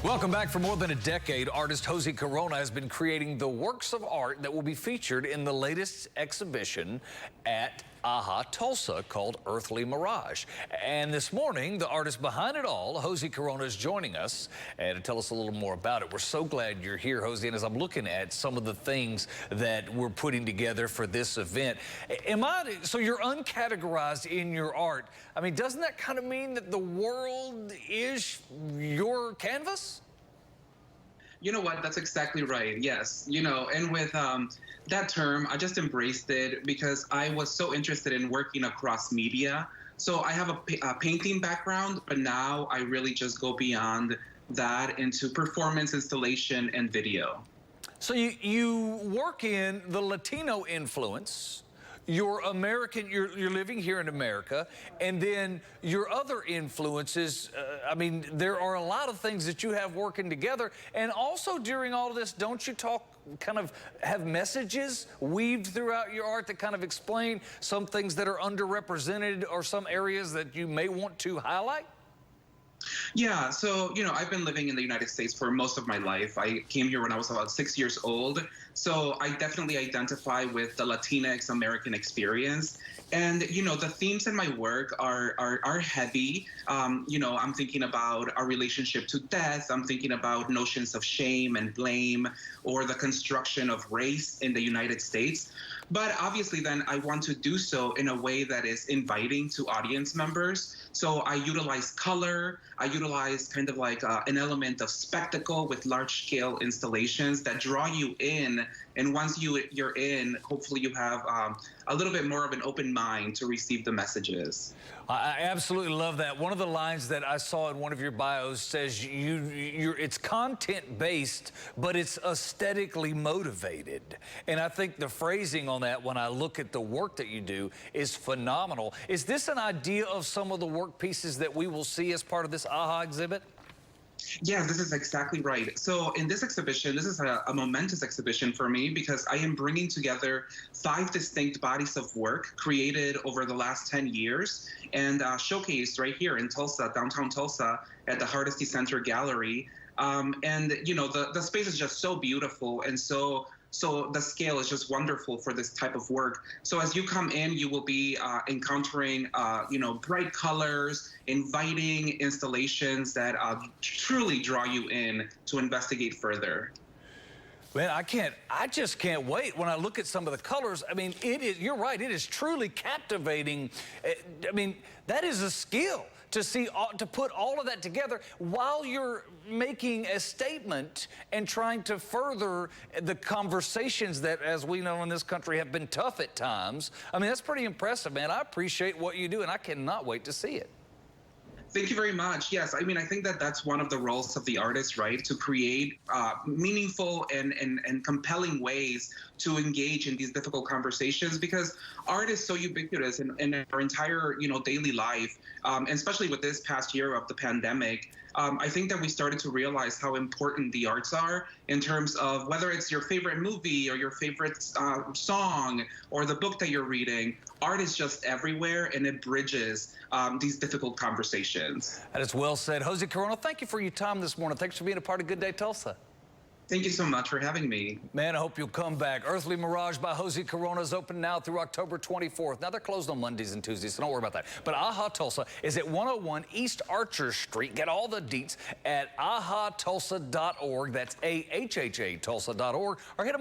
Welcome back. For more than a decade, artist Hoesy Corona has been creating the works of art that will be featured in the latest exhibition at Tulsa called Earthly Mirage. And this morning, the artist behind it all, Hoesy Corona, is joining us to tell us a little more about it. We're so glad you're here, Hoesy, and as I'm looking at some of the things that we're putting together for this event, so you're uncategorized in your art. I mean, doesn't that kind of mean that the world is your canvas? You know what? That's exactly right. Yes. And with that term, I just embraced it because I was so interested in working across media. So I have a painting background, but now I really just go beyond that into performance, installation, and video. So you work in the Latino influence. You're American, you're living here in America, and then your other influences, I mean, there are a lot of things that you have working together. And also during all of this, don't you kind of have messages weaved throughout your art that kind of explain some things that are underrepresented or some areas that you may want to highlight? Yeah, so, I've been living in the United States for most of my life. I came here when I was about 6 years old. So I definitely identify with the Latinx American experience. And, the themes in my work are heavy. I'm thinking about our relationship to death. I'm thinking about notions of shame and blame or the construction of race in the United States. But obviously then I want to do so in a way that is inviting to audience members. So I utilize color. I utilize kind of like an element of spectacle with large-scale installations that draw you in. And once you're in, hopefully you have a little bit more of an open mind to receive the messages. I absolutely love that. One of the lines that I saw in one of your bios says it's content-based, but it's aesthetically motivated. And I think the phrasing on that, when I look at the work that you do, is phenomenal. Is this an idea of some of the work pieces that we will see as part of this AHA exhibit? Yeah, this is exactly right. So in this exhibition, this is a momentous exhibition for me because I am bringing together 5 distinct bodies of work created over the last 10 years and showcased right here in Tulsa, downtown Tulsa, at the Hardesty Center Gallery. The space is just so beautiful, and so the scale is just wonderful for this type of work. So as you come in, you will be encountering, bright colors, inviting installations that truly draw you in to investigate further. Man, I just can't wait. When I look at some of the colors, I mean, you're right, it is truly captivating. I mean, that is a skill to put all of that together while you're making a statement and trying to further the conversations that, as we know in this country, have been tough at times. I mean, that's pretty impressive, man. I appreciate what you do, and I cannot wait to see it. Thank you very much. Yes, I mean, I think that that's one of the roles of the artist, right? To create meaningful and compelling ways to engage in these difficult conversations, because art is so ubiquitous in our entire, daily life, and especially with this past year of the pandemic. I think that we started to realize how important the arts are in terms of whether it's your favorite movie or your favorite song or the book that you're reading. Art is just everywhere, and it bridges these difficult conversations. That is well said. Hoesy Corona, thank you for your time this morning. Thanks for being a part of Good Day Tulsa. Thank you so much for having me. Man, I hope you'll come back. Earthly Mirage by Hoesy Corona is open now through October 24th. Now, they're closed on Mondays and Tuesdays, so don't worry about that. But AHA Tulsa is at 101 East Archer Street. Get all the deets at ahatulsa.org. That's AHHA Tulsa.org. Or hit them